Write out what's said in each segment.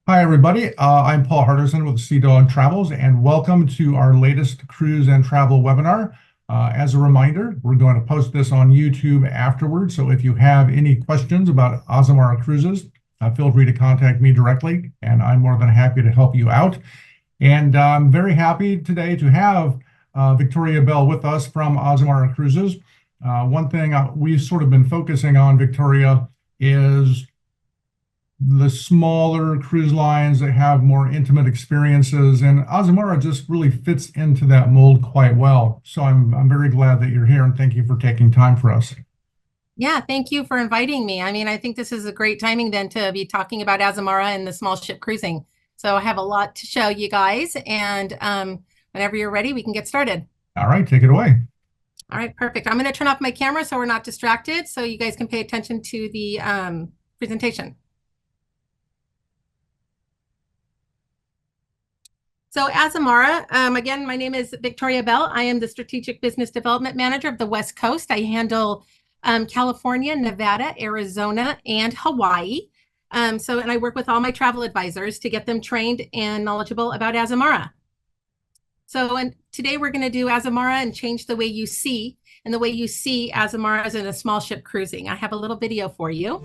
Hi, everybody. I'm Paul Hardison with Seadog Travels, and welcome to our latest cruise and travel webinar. As a reminder, we're going to post this on YouTube afterwards, so if you have any questions about Azamara Cruises, feel free to contact me directly, and I'm more than happy to help you out. And I'm very happy today to have Victoria Bell with us from Azamara Cruises. One thing we've sort of been focusing on, Victoria, is the smaller cruise lines that have more intimate experiences, and Azamara just really fits into that mold quite well. So I'm very glad that you're here, and thank you for taking time for us. Yeah, thank you for inviting me. I mean, I think this is a great timing then to be talking about Azamara and the small ship cruising. So I have a lot to show you guys, and whenever you're ready, we can get started. All right, take it away. All right, perfect. I'm going to turn off my camera so we're not distracted, so you guys can pay attention to the presentation. So Azamara, again, my name is Victoria Bell. I am the Strategic Business Development Manager of the West Coast. I handle California, Nevada, Arizona, and Hawaii. And I work with all my travel advisors to get them trained and knowledgeable about Azamara. And today we're going to do Azamara and change the way you see, and the way you see Azamara as in a small ship cruising. I have a little video for you.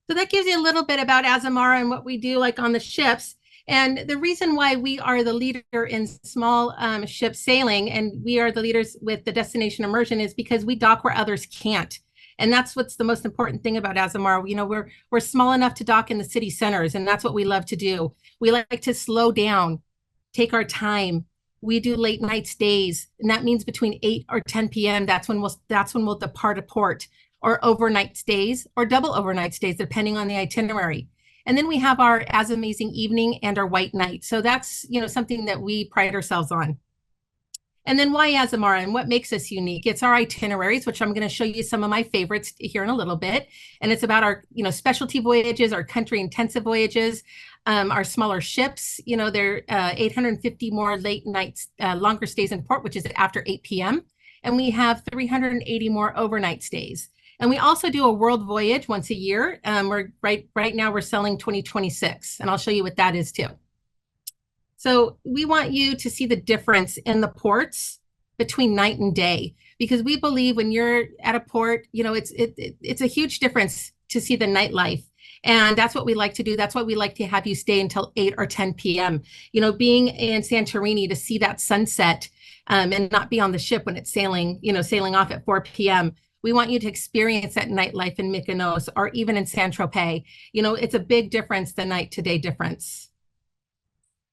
So that gives you a little bit about Azamara and what we do like on the ships. And the reason why we are the leader in small ship sailing, and we are the leaders with the destination immersion, is because we dock where others can't. And that's what's the most important thing about Azamara. You know, we're small enough to dock in the city centers, and that's what we love to do. We like to slow down, take our time. We do late night stays, and that means between 8 or 10 p.m. That's when we'll depart a port, or overnight stays, or double overnight stays, depending on the itinerary. And then we have our As Amazing Evening and our White Night. So that's, you know, something that we pride ourselves on. And then why Azamara and what makes us unique? It's our itineraries, which I'm going to show you some of my favorites here in a little bit. And it's about our, you know, specialty voyages, our country intensive voyages, our smaller ships. You know, they're 850 more late nights, longer stays in port, which is after 8 p.m. And we have 380 more overnight stays. And we also do a world voyage once a year. We're right now we're selling 2026, and I'll show you what that is too. So we want you to see the difference in the ports between night and day, because we believe when you're at a port, you know, it's a huge difference to see the nightlife. And that's what we like to do. That's why we like to have you stay until 8 or 10 p.m. You know, being in Santorini to see that sunset and not be on the ship when it's sailing, you know, sailing off at 4 p.m. We want you to experience that nightlife in Mykonos or even in Saint-Tropez. You know, it's a big difference, the night to day difference.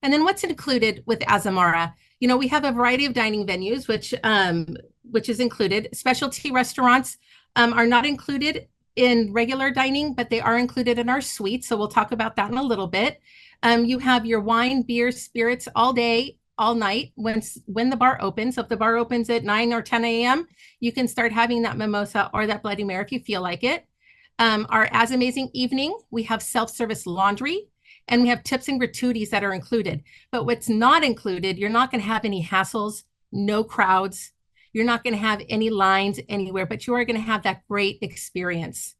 And then what's included with Azamara? You know, we have a variety of dining venues, which is included. Specialty restaurants are not included in regular dining, but they are included in our suite. So we'll talk about that in a little bit. You have your wine, beer, spirits all day, all night when the bar opens. So if the bar opens at 9 or 10 a.m., you can start having that mimosa or that Bloody Mary if you feel like it. Our As Amazing Evening, we have self-service laundry, and we have tips and gratuities that are included. But what's not included, you're not going to have any hassles, no crowds. You're not going to have any lines anywhere, but you are going to have that great experience.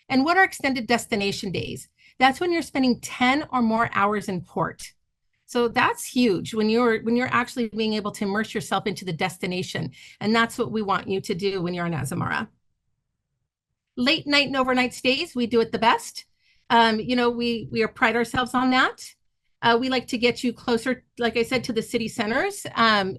And what are extended destination days? That's when you're spending 10 or more hours in port. So that's huge when you're actually being able to immerse yourself into the destination. And that's what we want you to do when you're on Azamara. Late night and overnight stays, we do it the best. You know, we pride ourselves on that. We like to get you closer, like I said, to the city centers.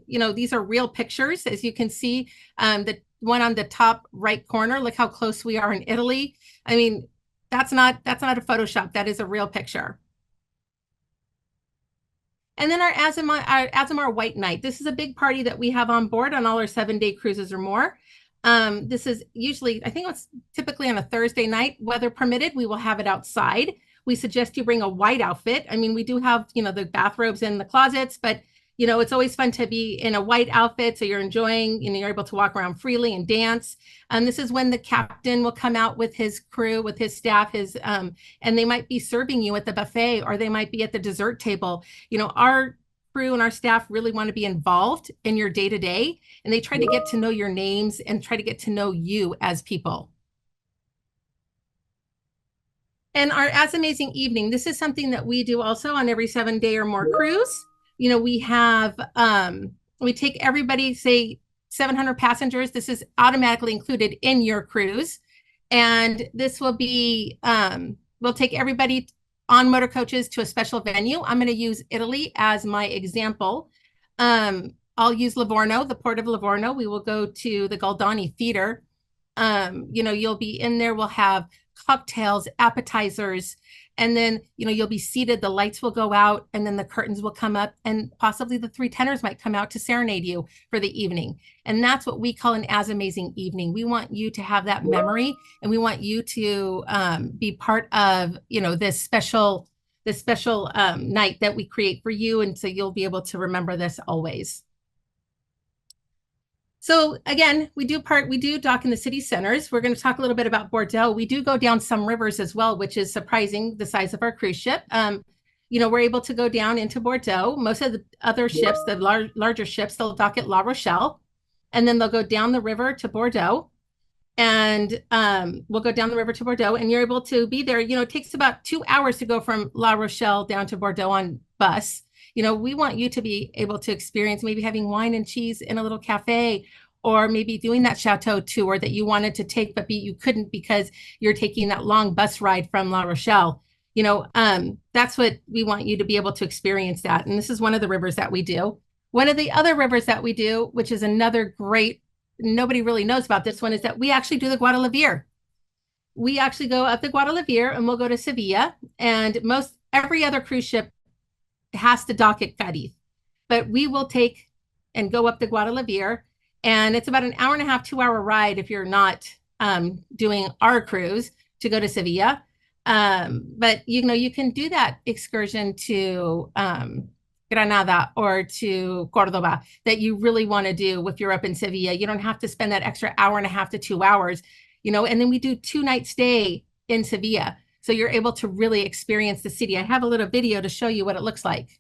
These are real pictures, as you can see. The one on the top right corner, look how close we are in Italy. I mean, that's not a Photoshop. That is a real picture. And then our Azamara White Night. This is a big party that we have on board on all our 7-day cruises or more. This is usually, I think it's typically on a Thursday night, weather permitted. We will have it outside. We suggest you bring a white outfit. I mean, we do have, the bathrobes in the closets, but it's always fun to be in a white outfit. So you're enjoying, you're able to walk around freely and dance. This is when the captain will come out with his crew, with his staff, and they might be serving you at the buffet, or they might be at the dessert table. Our crew and our staff really want to be involved in your day-to-day, and they try to get to know your names and try to get to know you as people. And our As Amazing Evening, this is something that we do also on every 7-day or more cruise. We have, we take everybody, say 700 passengers. This is automatically included in your cruise. And this will be, we'll take everybody on motor coaches to a special venue. I'm going to use Italy as my example. I'll use Livorno, the port of Livorno. We will go to the Goldoni Theater. You'll be in there. We'll have cocktails, appetizers, and then, you'll be seated, the lights will go out, and then the curtains will come up, and possibly the 3 tenors might come out to serenade you for the evening. And that's what we call an As Amazing Evening. We want you to have that memory, and we want you to be part of, this special night that we create for you. And so you'll be able to remember this always. So again, we do dock in the city centers. We're going to talk a little bit about Bordeaux. We do go down some rivers as well, which is surprising, the size of our cruise ship. We're able to go down into Bordeaux. Most of the other ships, the larger ships, they'll dock at La Rochelle, and then they'll go down the river to Bordeaux. And we'll go down the river to Bordeaux, and you're able to be there. It takes about 2 hours to go from La Rochelle down to Bordeaux on bus. We want you to be able to experience maybe having wine and cheese in a little cafe, or maybe doing that chateau tour that you wanted to take, but you couldn't because you're taking that long bus ride from La Rochelle. That's what we want you to be able to experience that. And this is one of the rivers that we do. One of the other rivers that we do, which is another great, nobody really knows about this one, is that we actually do the Guadalquivir. We actually go up the Guadalquivir, and we'll go to Sevilla, and every other cruise ship has to dock at Cadiz, but we will take and go up the Guadalquivir, and it's about an hour and a half, 2-hour ride if you're not doing our cruise to go to Sevilla. But you can do that excursion to Granada or to Cordoba that you really want to do if you're up in Sevilla. You don't have to spend that extra hour and a half to 2 hours, and then we do 2-night stay in Sevilla. So you're able to really experience the city. I have a little video to show you what it looks like.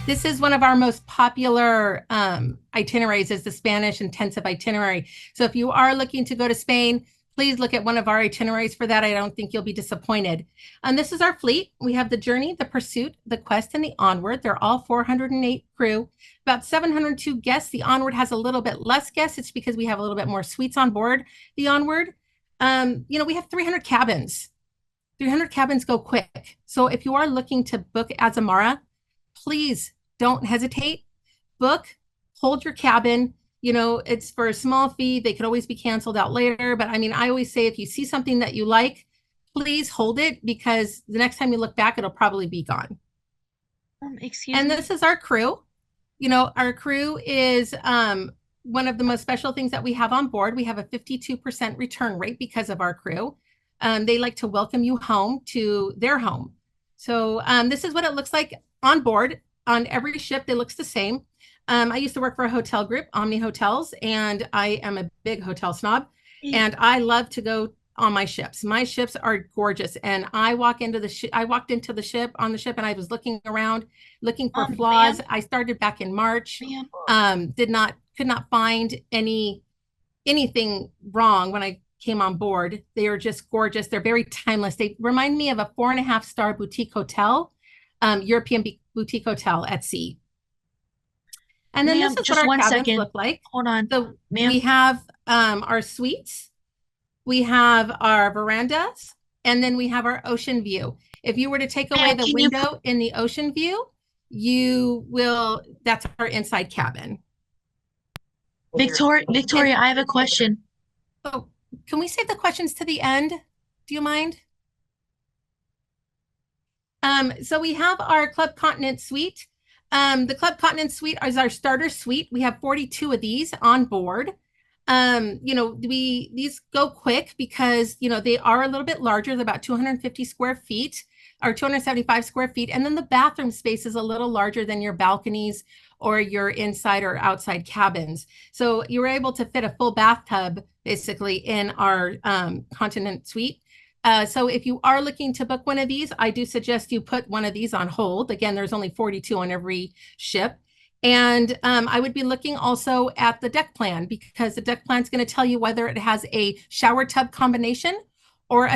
This is one of our most popular itineraries, is the Spanish intensive itinerary. So if you are looking to go to Spain, please look at one of our itineraries for that. I don't think you'll be disappointed. And this is our fleet. We have the Journey, the Pursuit, the Quest, and the Onward. They're all 408 crew, about 702 guests. The Onward has a little bit less guests. It's because we have a little bit more suites on board the Onward. We have 300 cabins. 300 cabins go quick. So if you are looking to book Azamara, please don't hesitate. Book, hold your cabin. It's for a small fee. They could always be canceled out later. But I always say, if you see something that you like, please hold it, because the next time you look back, it'll probably be gone. Excuse me. And this is our crew. Our crew is one of the most special things that we have on board. We have a 52% return rate because of our crew. They like to welcome you home to their home. So this is what it looks like on board. On every ship, it looks the same. I used to work for a hotel group, Omni Hotels, and I am a big hotel snob. And I love to go on my ships. My ships are gorgeous, and I walked into the ship on the ship, and I was looking around, looking for flaws. I started back in March. Could not find anything wrong when I came on board. They are just gorgeous. They're very timeless. They remind me of a 4.5-star boutique hotel, European boutique hotel at sea. And then this is what our cabins look like. Hold on. So we have our suites, we have our verandas, and then we have our ocean view. If you were to take away the window in the ocean view, that's our inside cabin. Victoria, I have a question. Oh, can we save the questions to the end? Do you mind? So we have our Club Continent suite. The Club Continent suite is our starter suite. We have 42 of these on board. These go quick because, they are a little bit larger. They're about 250 square feet or 275 square feet. And then the bathroom space is a little larger than your balconies or your inside or outside cabins. So you were able to fit a full bathtub basically in our Continent suite. So if you are looking to book one of these, I do suggest you put one of these on hold. Again, there's only 42 on every ship. And I would be looking also at the deck plan, because the deck plan is going to tell you whether it has a shower tub combination or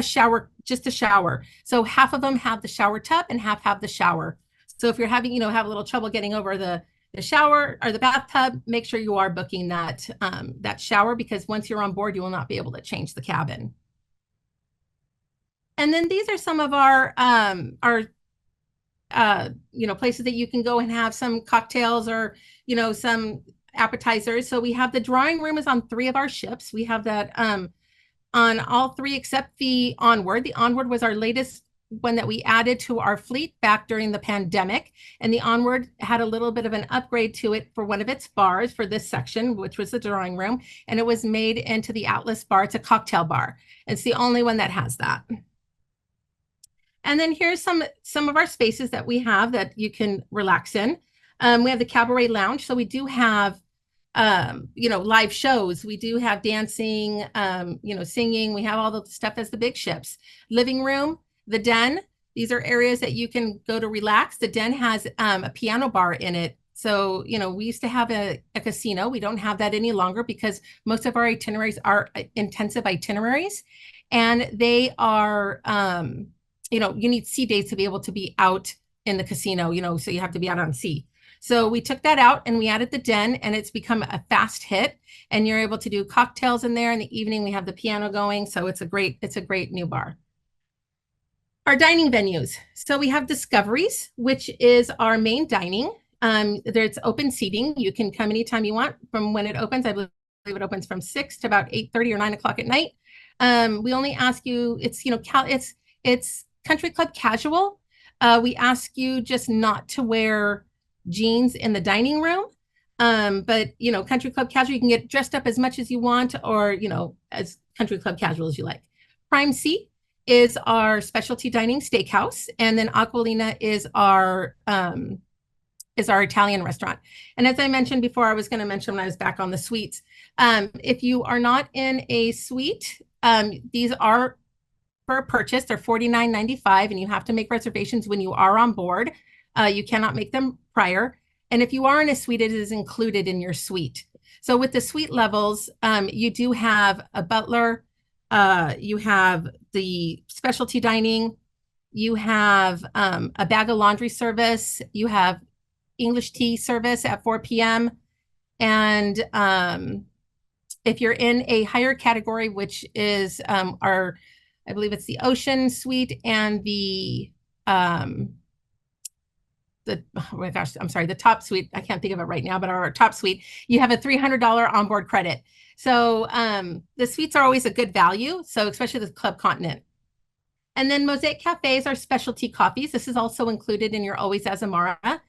just a shower. So half of them have the shower tub and half have the shower. So if you're having, have a little trouble getting over the shower or the bathtub, make sure you are booking that shower, because once you're on board, you will not be able to change the cabin. And then these are some of our places that you can go and have some cocktails or, some appetizers. So we have the drawing room is on 3 of our ships. We have that on all 3 except the Onboard. The Onboard was our latest one that we added to our fleet back during the pandemic. And the Onboard had a little bit of an upgrade to it for one of its bars for this section, which was the drawing room. And it was made into the Atlas bar. It's a cocktail bar. It's the only one that has that. And then here's some of our spaces that we have that you can relax in. We have the Cabaret Lounge. So we do have, live shows. We do have dancing, singing. We have all the stuff as the big ships. Living room, the den. These are areas that you can go to relax. The den has a piano bar in it. So, we used to have a casino. We don't have that any longer because most of our itineraries are intensive itineraries. And they are... you need sea days to be able to be out in the casino, so you have to be out on sea. So we took that out and we added the den, and it's become a fast hit, and you're able to do cocktails in there. In the evening, we have the piano going. So it's a great new bar. Our dining venues. So we have Discoveries, which is our main dining. There's open seating. You can come anytime you want from when it opens. I believe it opens from 6 to about 8:30 or 9 o'clock at night. We only ask you, it's Country Club casual. We ask you just not to wear jeans in the dining room. But Country Club casual, you can get dressed up as much as you want, or as Country Club casual as you like. Prime Seat is our specialty dining steakhouse, and then Aquilina is our Italian restaurant. And as I mentioned before, I was going to mention when I was back on the suites. If you are not in a suite, these are for purchase. They're $49.95, and you have to make reservations when you are on board. You cannot make them prior. And if you are in a suite, it is included in your suite. So with the suite levels, you do have a butler, you have the specialty dining, you have a bag of laundry service, you have English tea service at 4 p.m. And if you're in a higher category, which is I believe it's the Ocean Suite and the top suite. I can't think of it right now, but our top suite, you have a $300 onboard credit. So the suites are always a good value. So especially the Club Continent. And then Mosaic Cafes are specialty coffees. This is also included in your Always Azamara.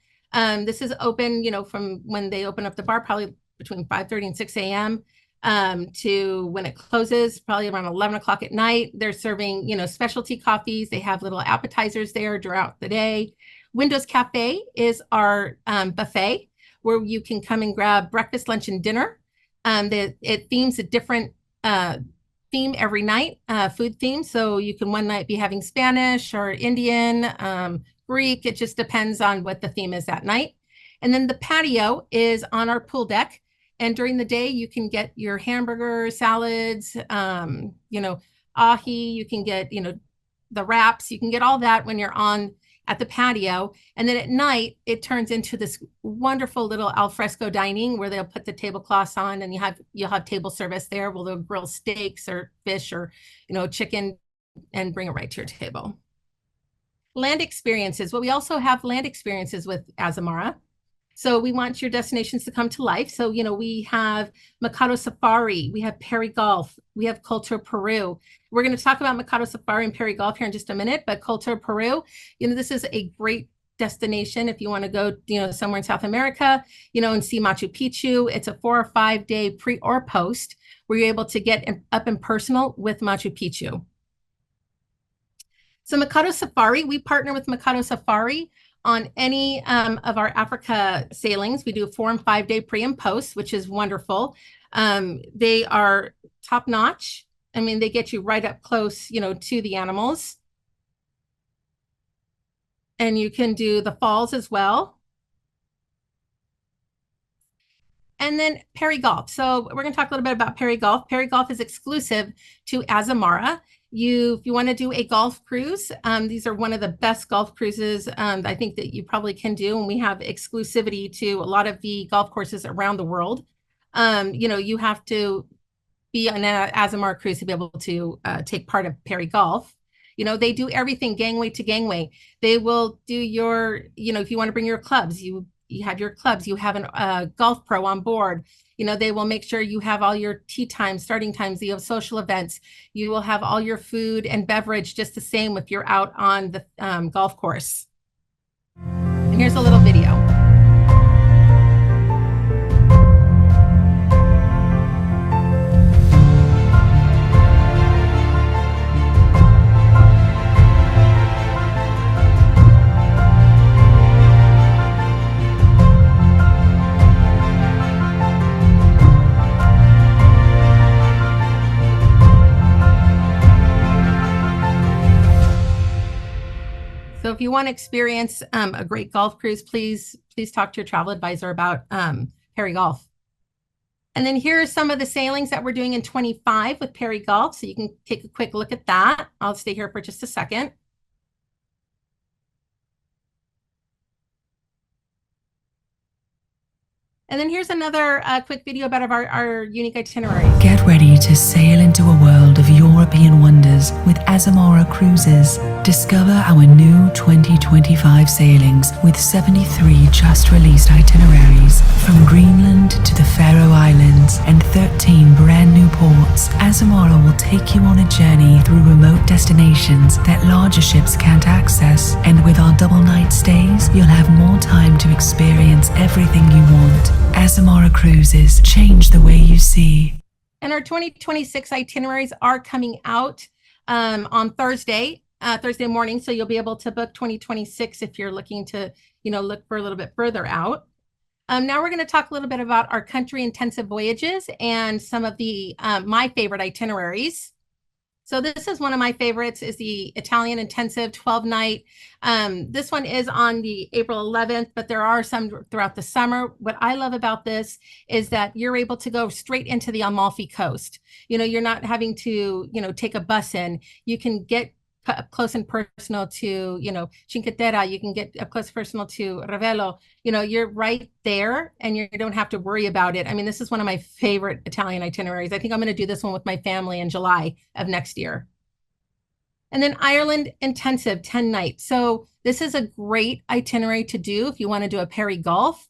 This is open, from when they open up the bar, probably between 5:30 and 6 a.m. To when it closes, probably around 11 o'clock at night. They're serving, specialty coffees. They have little appetizers there throughout the day. Windows Cafe is our buffet where you can come and grab breakfast, lunch, and dinner. It themes a different theme every night, food theme. So you can one night be having Spanish or Indian, Greek. It just depends on what the theme is that night. And then the patio is on our pool deck. And during the day, you can get your hamburger, salads, ahi, you can get, the wraps, you can get all that when you're on at the patio. And then at night, it turns into this wonderful little alfresco dining where they'll put the tablecloths on and you'll have table service there where they'll grill steaks or fish or, chicken and bring it right to your table. Land experiences. Well, we also have land experiences with Azamara. So we want your destinations to come to life. So, we have Mikado Safari, we have Perry Golf, we have Culture Peru. We're going to talk about Mikado Safari and Perry Golf here in just a minute, but Culture Peru, this is a great destination if you want to go, somewhere in South America, and see Machu Picchu. It's a 4 or 5 day pre or post where you're able to get up and personal with Machu Picchu. So Mikado Safari, we partner with Mikado Safari on any of our Africa sailings. We do a 4 and 5 day pre and post, which is wonderful. They are top notch. I mean, they get you right up close, to the animals. And you can do the falls as well. And then Perry Golf. So we're going to talk a little bit about Perry Golf. Perry Golf is exclusive to Azamara. If you want to do a golf cruise, these are one of the best golf cruises I think that you probably can do. And we have exclusivity to a lot of the golf courses around the world. You have to be on an Azamara cruise to be able to take part of Perry Golf. They do everything gangway to gangway. They will do your, if you want to bring your clubs, you have your clubs, you have a golf pro on board. They will make sure you have all your tea times, starting times, you have social events. You will have all your food and beverage just the same if you're out on the golf course. And here's a little video. So if you want to experience a great golf cruise, please talk to your travel advisor about Perry Golf. And then here are some of the sailings that we're doing in 25 with Perry Golf. So you can take a quick look at that. I'll stay here for just a second. And then here's another quick video about our unique itineraries. Get ready to sail into a world of European wonders with Azamara Cruises. Discover our new 2025 sailings with 73 just released itineraries from Greenland to the Faroe Islands and 13 brand new ports. Azamara will take you on a journey through remote destinations that larger ships can't access. And with our double night stays, you'll have more time to experience everything you want. Azamara Cruises, change the way you see. And our 2026 itineraries are coming out on Thursday morning. So you'll be able to book 2026 if you're looking to, look for a little bit further out. Now we're going to talk a little bit about our country intensive voyages and some of the my favorite itineraries. So this is one of my favorites, is the Italian intensive 12-night. This one is on the April 11th, but there are some throughout the summer. What I love about this is that you're able to go straight into the Amalfi Coast. You're not having to, take a bus in. You can get up close and personal to, Cinque Terre. You can get up close and personal to Ravello. You're right there and you don't have to worry about it. I mean, this is one of my favorite Italian itineraries. I think I'm going to do this one with my family in July of next year. And then Ireland intensive 10 nights. So this is a great itinerary to do if you want to do a Perry Golf.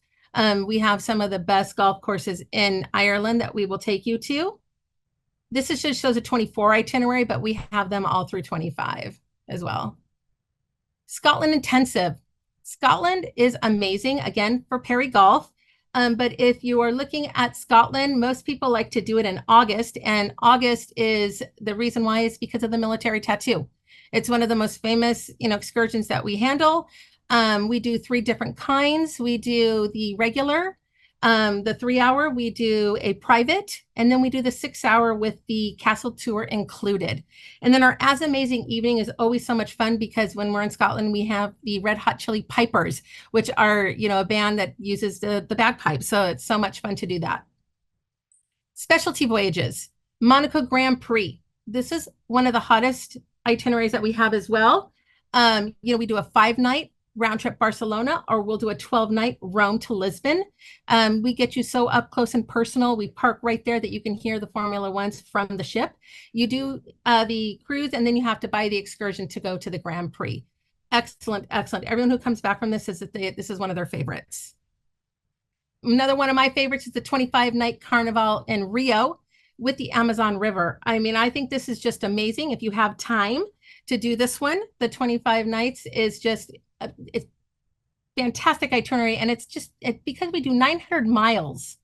We have some of the best golf courses in Ireland that we will take you to. This just shows a 24 itinerary, but we have them all through 25 as well. Scotland intensive. Scotland is amazing, again, for Perry Golf. But if you are looking at Scotland, most people like to do it in August. And August is the reason why is because of the military tattoo. It's one of the most famous, excursions that we handle. We do 3 different kinds. We do the regular, The 3-hour, we do a private, and then we do the 6-hour with the castle tour included. And then our As Amazing evening is always so much fun because when we're in Scotland, we have the Red Hot Chili Pipers, which are, a band that uses the bagpipes. So it's so much fun to do that. Specialty voyages, Monaco Grand Prix. This is one of the hottest itineraries that we have as well. We do a 5-night round trip Barcelona, or we'll do a 12-night Rome to Lisbon. We get you so up close and personal. We park right there that you can hear the Formula Ones from the ship. You do the cruise, and then you have to buy the excursion to go to the Grand Prix. Excellent, excellent. Everyone who comes back from this says that this is one of their favorites. Another one of my favorites is the 25-night Carnival in Rio with the Amazon River. I mean, I think this is just amazing. If you have time to do this one, the 25 nights is just it's fantastic itinerary, and it's just because we do 900 miles,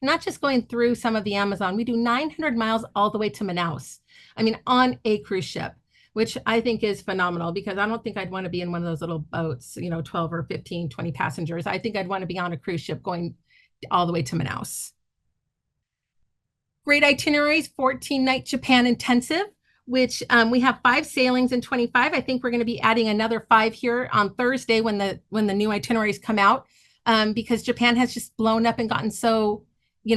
not just going through some of the Amazon. We do 900 miles all the way to Manaus. I mean, on a cruise ship, which I think is phenomenal, because I don't think I'd want to be in one of those little boats, 12 or 15, 20 passengers. I think I'd want to be on a cruise ship going all the way to Manaus. Great itineraries, 14-night Japan intensive, which we have 5 sailings in 25. I think we're going to be adding another 5 here on Thursday when the new itineraries come out, because Japan has just blown up and gotten so,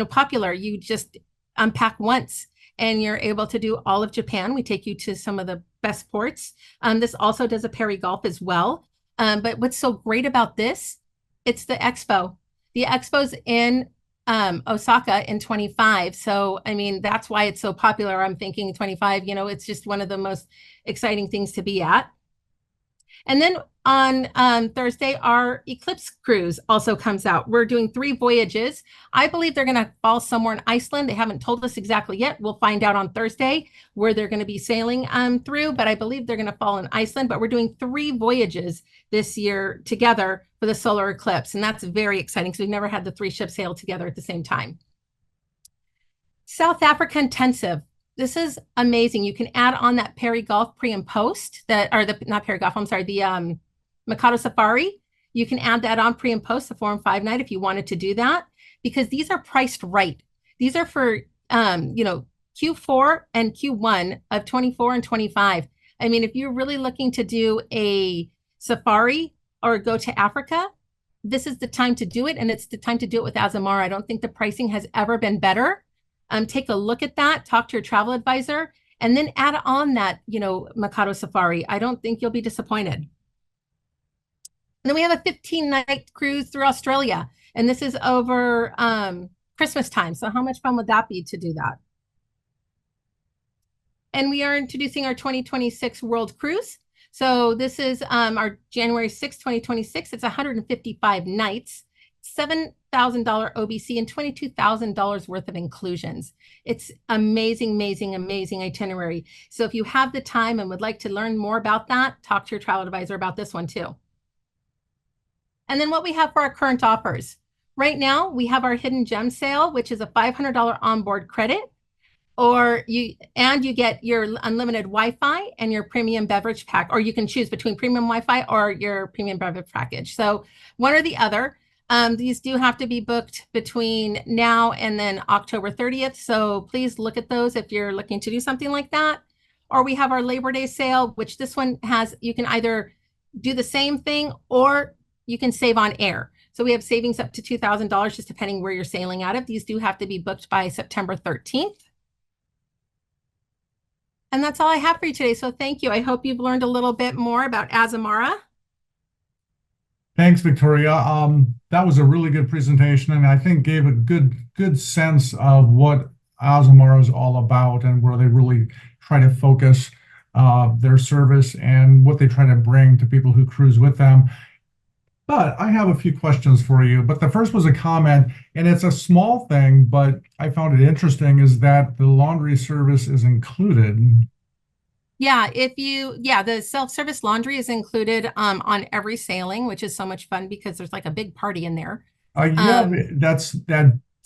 popular. You just unpack once and you're able to do all of Japan. We take you to some of the best ports. This also does a peri-golf as well. But what's so great about this, it's the expo. The expo's in Osaka in 25. So, I mean, that's why it's so popular. I'm thinking 25, it's just one of the most exciting things to be at. And then on Thursday, our Eclipse cruise also comes out. We're doing 3 voyages. I believe they're going to fall somewhere in Iceland. They haven't told us exactly yet. We'll find out on Thursday where they're going to be sailing through, but I believe they're going to fall in Iceland. But we're doing 3 voyages this year together for the solar eclipse. And that's very exciting because we've never had the 3 ships sail together at the same time. South Africa intensive. This is amazing. You can add on that peri-golf pre and post not peri-golf, I'm sorry, the Mikado Safari. You can add that on pre and post, the 4 and 5 night, if you wanted to do that, because these are priced right. These are for, Q4 and Q1 of 24 and 25. I mean, if you're really looking to do a safari or go to Africa, this is the time to do it. And it's the time to do it with Azamara. I don't think the pricing has ever been better. Take a look at that, talk to your travel advisor, and then add on that, Mikado Safari. I don't think you'll be disappointed. And then we have a 15-night cruise through Australia, and this is over Christmas time. So how much fun would that be to do that? And we are introducing our 2026 World Cruise. So this is our January 6th, 2026. It's 155 nights. $7,000 OBC and $22,000 worth of inclusions. It's amazing, amazing, amazing itinerary. So if you have the time and would like to learn more about that, talk to your travel advisor about this one too. And then what we have for our current offers. Right now, we have our hidden gem sale, which is a $500 onboard credit, you get your unlimited Wi-Fi and your premium beverage pack, or you can choose between premium Wi-Fi or your premium beverage package. So one or the other. These do have to be booked between now and then October 30th. So please look at those if you're looking to do something like that. Or we have our Labor Day sale, which this one has, you can either do the same thing or you can save on air. So we have savings up to $2,000, just depending where you're sailing out of. These do have to be booked by September 13th. And that's all I have for you today. So thank you. I hope you've learned a little bit more about Azamara. Thanks, Victoria. That was a really good presentation, and I think gave a good sense of what Azamara is all about and where they really try to focus their service and what they try to bring to people who cruise with them. But I have a few questions for you. But the first was a comment, and it's a small thing, but I found it interesting, is that the laundry service is included. Yeah, the self-service laundry is included on every sailing, which is so much fun because there's like a big party in there. That's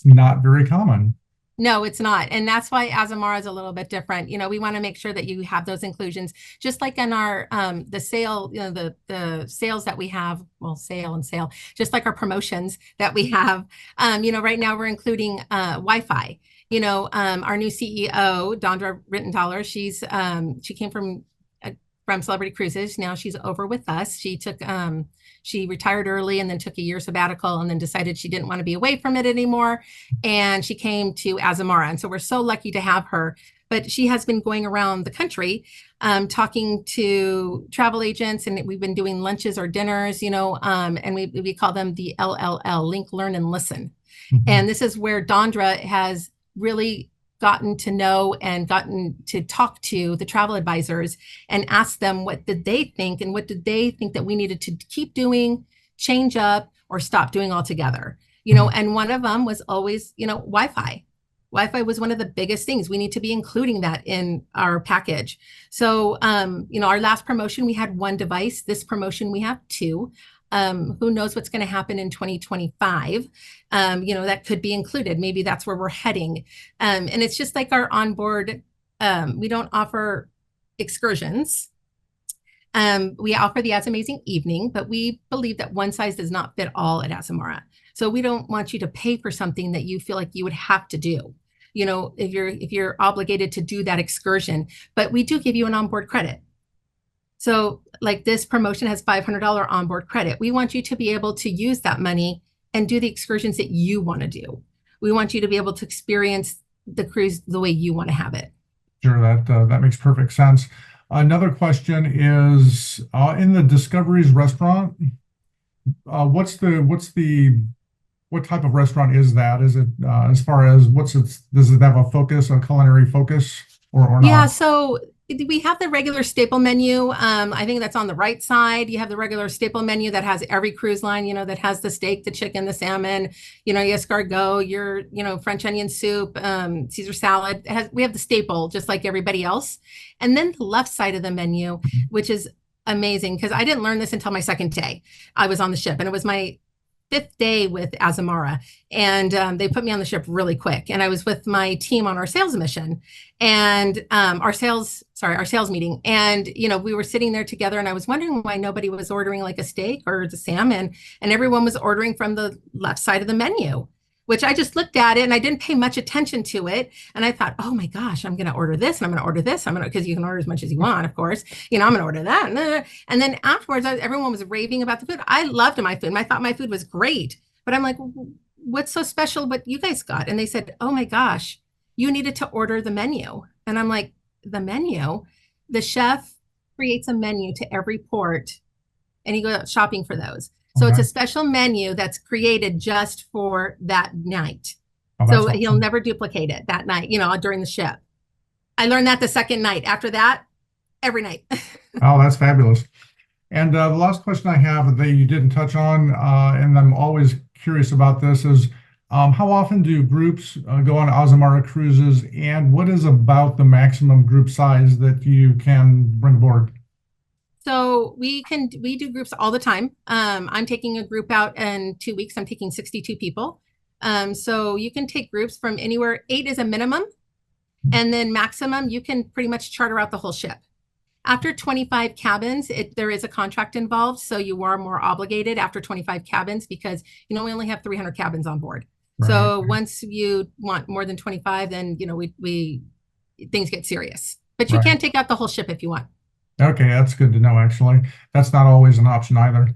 not very common. No, it's not. And that's why Azamara is a little bit different. You know, we want to make sure that you have those inclusions, just like in our the sale, you know, the sales that we have, well, sale, just like our promotions that we have. You know, right now we're including Wi-Fi. You know, our new CEO, Dondra Rittenthaler, she came from Celebrity Cruises. Now she's over with us. She retired early and then took a year sabbatical and then decided she didn't want to be away from it anymore. And she came to Azamara. And so we're so lucky to have her. But she has been going around the country talking to travel agents, and we've been doing lunches or dinners, you know, and we call them the LLL, Link, Learn, and Listen. Mhm. And this is where Dondra has really gotten to know and gotten to talk to the travel advisors and ask them what did they think and what did they think that we needed to keep doing, change up, or stop doing altogether. You know, and one of them was always, you know, Wi-Fi. Wi-Fi was one of the biggest things. We need to be including that in our package. So, you know, our last promotion, we had 1 device. This promotion, we have 2. Who knows what's going to happen in 2025? You know, that could be included. Maybe that's where we're heading. And it's just like our onboard. We don't offer excursions. We offer the As Amazing Evening, but we believe that one size does not fit all at Azamara. So we don't want you to pay for something that you feel like you would have to do. You know, if you're obligated to do that excursion, but we do give you an onboard credit. So like this promotion has $500 onboard credit. We want you to be able to use that money and do the excursions that you want to do. We want you to be able to experience the cruise the way you want to have it. Sure, that makes perfect sense. Another question is in the Discoveries restaurant, what type of restaurant is that? Is it as far as does it have a focus, a culinary focus, or not? Yeah, so we have the regular staple menu. I think that's on the right side. You have the regular staple menu that has every cruise line, you know, that has the steak, the chicken, the salmon, you know, your escargot, your, you know, French onion soup, Caesar salad. We have the staple just like everybody else. And then the left side of the menu, which is amazing because I didn't learn this until my 2nd day. I was on the ship and it was my 5th day with Azamara, and they put me on the ship really quick. And I was with my team on our sales mission and our sales meeting. And, you know, we were sitting there together and I was wondering why nobody was ordering like a steak or the salmon, and everyone was ordering from the left side of the menu, which I just looked at it and I didn't pay much attention to it. And I thought, oh my gosh, I'm going to order this and I'm going to order this. Because you can order as much as you want, of course, you know, I'm going to order that. And then afterwards, everyone was raving about the food. I loved my food. I thought my food was great, but I'm like, what's so special what you guys got? And they said, oh my gosh, you needed to order the menu. And I'm like, the menu? The chef creates a menu to every port and you go out shopping for those. So it's a special menu that's created just for that night. So awesome. He'll never duplicate it that night, you know, during the ship. I learned that the 2nd night. After that, every night. Oh, that's fabulous. And the last question I have that you didn't touch on, and I'm always curious about this, is how often do groups go on Azamara cruises, and what is about the maximum group size that you can bring aboard? So we do groups all the time. I'm taking a group out in 2 weeks. I'm taking 62 people. So you can take groups from anywhere. 8 is a minimum. And then maximum, you can pretty much charter out the whole ship. After 25 cabins, there is a contract involved. So you are more obligated after 25 cabins because, you know, we only have 300 cabins on board. Right. So once you want more than 25, then, you know, things get serious. But you can take out the whole ship if you want. Okay, that's good to know, actually. That's not always an option either.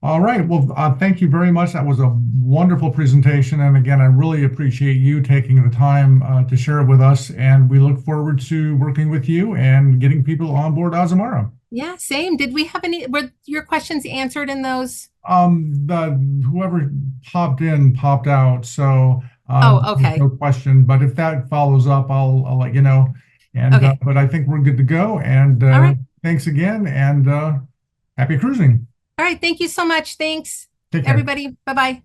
All right, well, thank you very much. That was a wonderful presentation. And again, I really appreciate you taking the time to share it with us. And we look forward to working with you and getting people on board Azamara. Yeah, same. Did we have were your questions answered in those? Whoever popped in, popped out. So okay. No question. But if that follows up, I'll let you know. And okay. But I think we're good to go. And all right. Thanks again, and happy cruising. All right. Thank you so much. Thanks, Take care. everybody. Bye-bye.